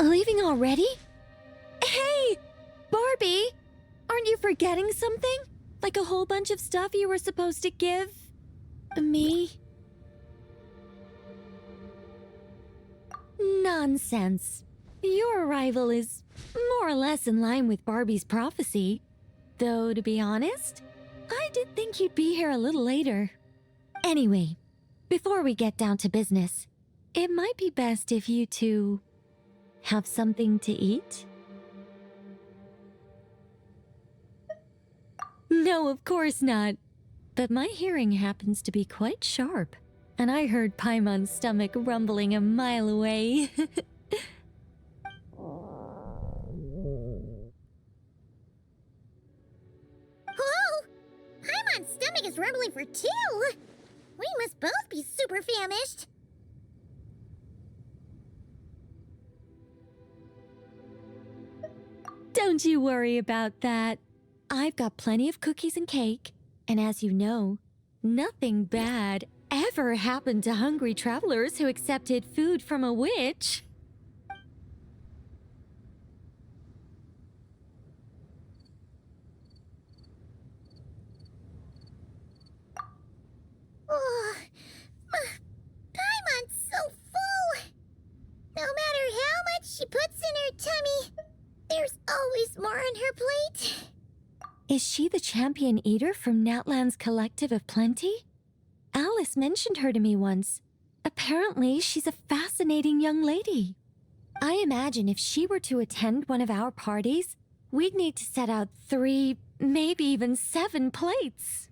Leaving already? Hey! Barbie! Aren't you forgetting something? Like a whole bunch of stuff you were supposed to give me? Nonsense. Your arrival is more or less in line with Barbie's prophecy. Though, to be honest, I did think you'd be here a little later. Anyway, before we get down to business, it might be best if you two have something to eat? No, of course not. But my hearing happens to be quite sharp, and I heard Paimon's stomach rumbling a mile away. Whoa! Paimon's stomach is rumbling for two! We must both be super famished. Don't you worry about that. I've got plenty of cookies and cake, and as you know, nothing bad ever happened to hungry travelers who accepted food from a witch. Oh, Paimon's so full! No matter how much she puts in her tummy, there's always more on her plate. Is she the champion eater from Natlan's Collective of Plenty? Alice mentioned her to me once. Apparently, she's a fascinating young lady. I imagine if she were to attend one of our parties, we'd need to set out 3, maybe even 7 plates.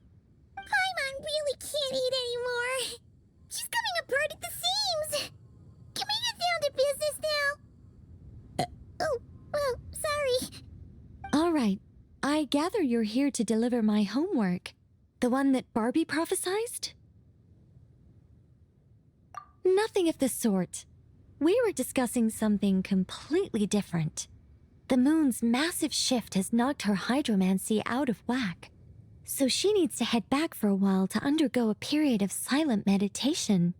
Paimon really can't eat anymore. She's coming apart at the seams. Can we get down to business now? Oh, well, sorry. All right. I gather you're here to deliver my homework. The one that Barbie prophesized? Nothing of the sort. We were discussing something completely different. The moon's massive shift has knocked her hydromancy out of whack, so she needs to head back for a while to undergo a period of silent meditation.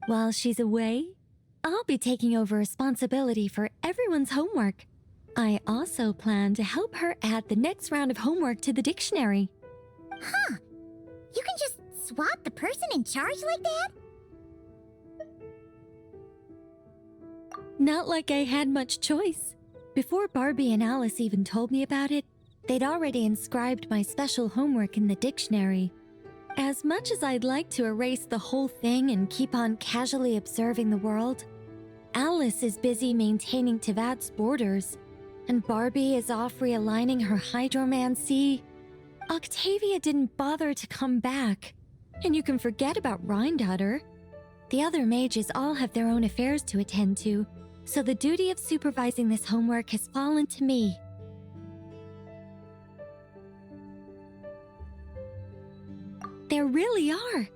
While she's away, I'll be taking over responsibility for everyone's homework. I also plan to help her add the next round of homework to the dictionary. Huh. You can just swap the person in charge like that? Not like I had much choice. Before Barbie and Alice even told me about it, they'd already inscribed my special homework in the dictionary. As much as I'd like to erase the whole thing and keep on casually observing the world, Alice is busy maintaining Teyvat's borders, and Barbie is off realigning her hydromancy. Octavia didn't bother to come back, and you can forget about Rhindaughter. The other mages all have their own affairs to attend to, so the duty of supervising this homework has fallen to me. There really are.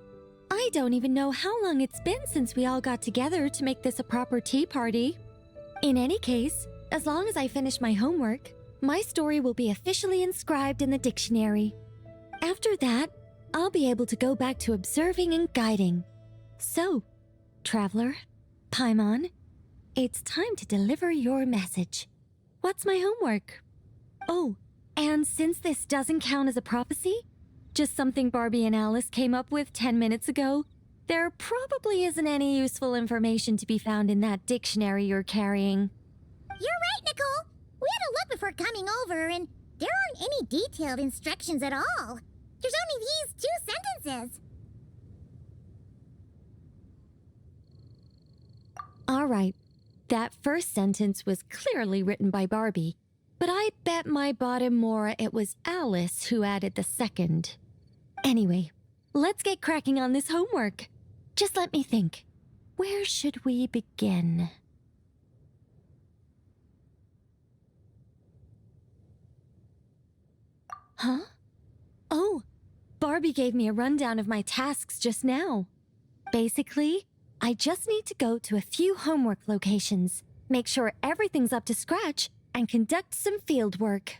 I don't even know how long it's been since we all got together to make this a proper tea party. In any case, as long as I finish my homework, my story will be officially inscribed in the dictionary. After that, I'll be able to go back to observing and guiding. So, traveler, Paimon, it's time to deliver your message. What's my homework? Oh, and since this doesn't count as a prophecy, just something Barbie and Alice came up with 10 minutes ago, there probably isn't any useful information to be found in that dictionary you're carrying. You're right, Nicole. We had a look before coming over, and there aren't any detailed instructions at all. There's only these 2 sentences. All right, that first sentence was clearly written by Barbie, but I bet my bottom more it was Alice who added the second. Anyway, let's get cracking on this homework. Just let me think. Where should we begin? Huh? Oh, Barbie gave me a rundown of my tasks just now. Basically, I just need to go to a few homework locations, make sure everything's up to scratch, and conduct some field work.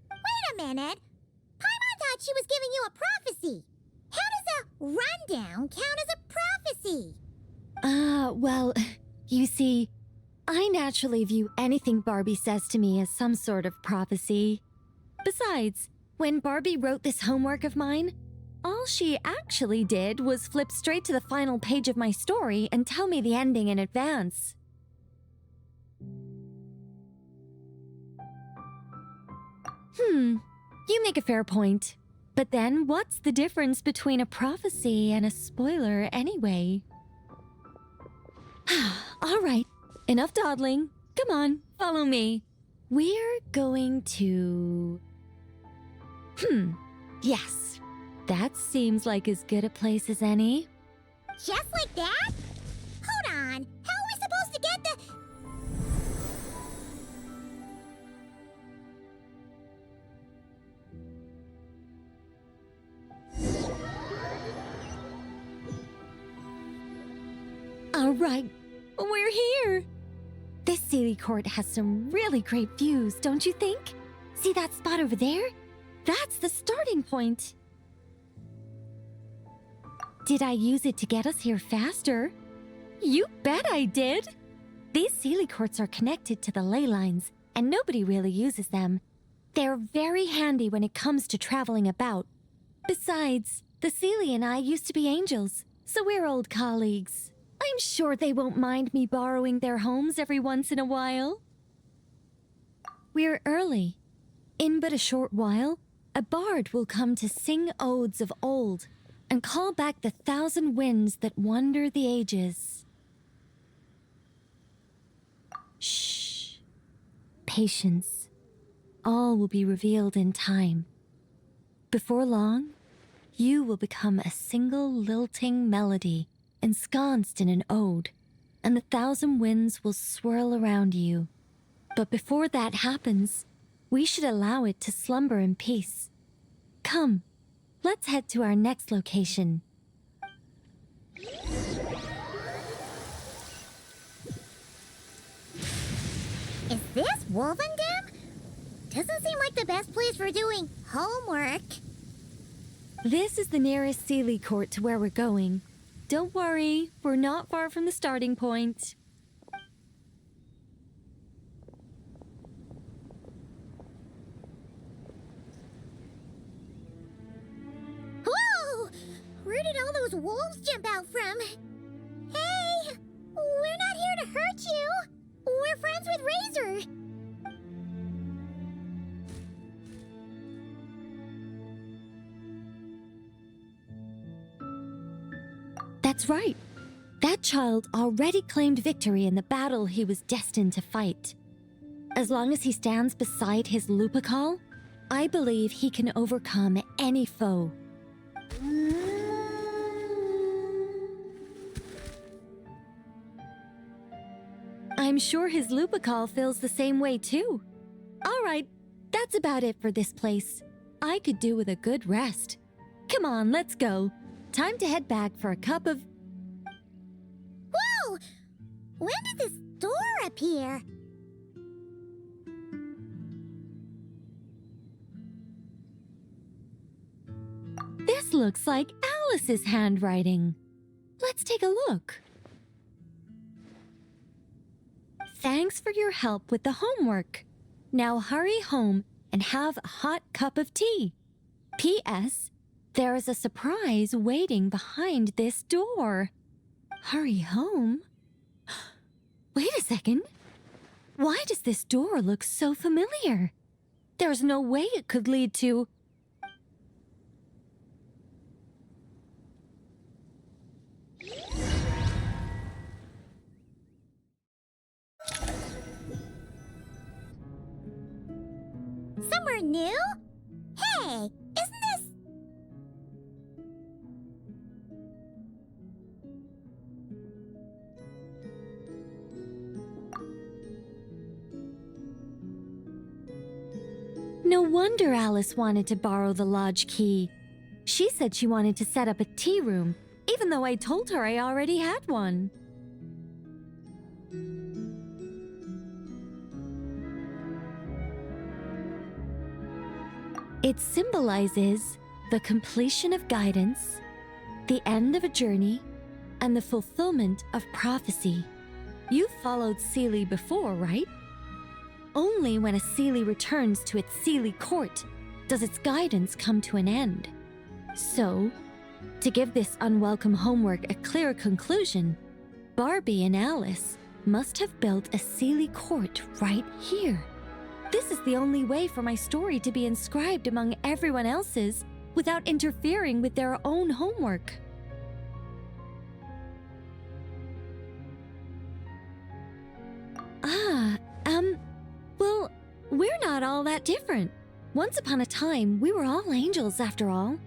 Wait a minute. Paimon thought she was giving you a prophecy. How does a rundown count as a prophecy? Well, you see, I naturally view anything Barbie says to me as some sort of prophecy. Besides, when Barbie wrote this homework of mine, all she actually did was flip straight to the final page of my story and tell me the ending in advance. You make a fair point. But then, what's the difference between a prophecy and a spoiler anyway? All right, enough dawdling. Come on, follow me. We're going to... Yes, that seems like as good a place as any. Just like that? Hold on. How are we supposed to get the... All right, we're here. This Sealy Court has some really great views, don't you think? See that spot over there? That's the starting point. Did I use it to get us here faster? You bet I did. These Sealy Courts are connected to the ley lines, and nobody really uses them. They're very handy when it comes to traveling about. Besides, the Sealy and I used to be angels, so we're old colleagues. I'm sure they won't mind me borrowing their homes every once in a while. We're early. In but a short while, a bard will come to sing odes of old and call back the 1,000 winds that wander the ages. Shh. Patience. All will be revealed in time. Before long, you will become a single lilting melody ensconced in an ode, and the 1,000 winds will swirl around you. But before that happens, we should allow it to slumber in peace. Come, let's head to our next location. Is this Wolvendam? Doesn't seem like the best place for doing homework. This is the nearest Sealy Court to where we're going. Don't worry, we're not far from the starting point. Whoa! Where did all those wolves jump out from? Hey! We're not here to hurt you! We're friends with Razor! That's right. That child already claimed victory in the battle he was destined to fight. As long as he stands beside his Lupical, I believe he can overcome any foe. I'm sure his Lupical feels the same way too. All right, that's about it for this place. I could do with a good rest. Come on, let's go. Time to head back for a cup of... Whoa! When did this door appear? This looks like Alice's handwriting. Let's take a look. Thanks for your help with the homework. Now hurry home and have a hot cup of tea. P.S. There is a surprise waiting behind this door. Hurry home? Wait a second. Why does this door look so familiar? There's no way it could lead to... Somewhere new? Hey, isn't this... No wonder Alice wanted to borrow the lodge key. She said she wanted to set up a tea room, even though I told her I already had one. It symbolizes the completion of guidance, the end of a journey, and the fulfillment of prophecy. You've followed Seelie before, right? Only when a Seelie returns to its Seelie court does its guidance come to an end. So, to give this unwelcome homework a clear conclusion, Barbie and Alice must have built a Seelie court right here. This is the only way for my story to be inscribed among everyone else's without interfering with their own homework. Well, we're not all that different. Once upon a time, we were all angels after all.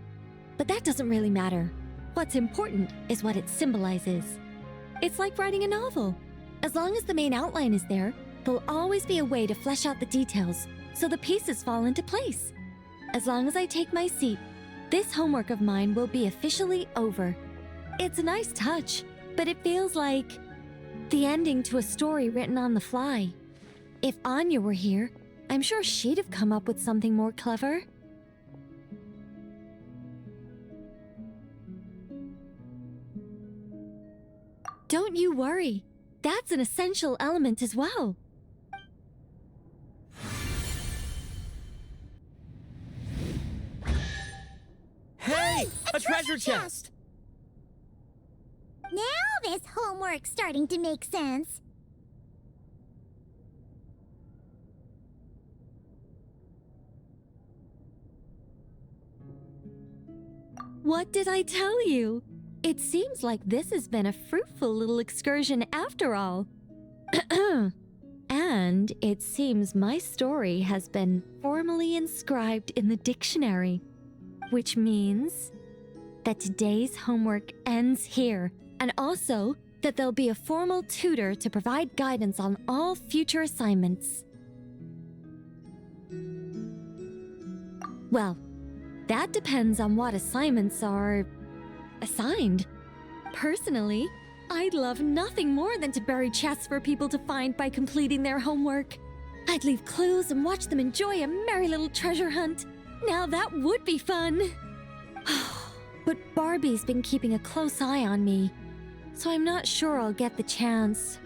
But that doesn't really matter. What's important is what it symbolizes. It's like writing a novel. As long as the main outline is there, there'll always be a way to flesh out the details so the pieces fall into place. As long as I take my seat, this homework of mine will be officially over. It's a nice touch, but it feels like the ending to a story written on the fly. If Anya were here, I'm sure she'd have come up with something more clever. Don't you worry. That's an essential element as well. Hey! A treasure chest! Now this homework's starting to make sense. What did I tell you? It seems like this has been a fruitful little excursion after all. And it seems my story has been formally inscribed in the dictionary, which means that today's homework ends here, and also that there'll be a formal tutor to provide guidance on all future assignments. Well, that depends on what assignments are assigned. Personally, I'd love nothing more than to bury chests for people to find by completing their homework. I'd leave clues and watch them enjoy a merry little treasure hunt. Now that would be fun. But Barbie's been keeping a close eye on me, so I'm not sure I'll get the chance.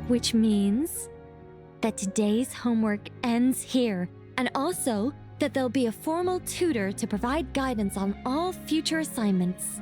Which means that today's homework ends here, and also that there'll be a formal tutor to provide guidance on all future assignments.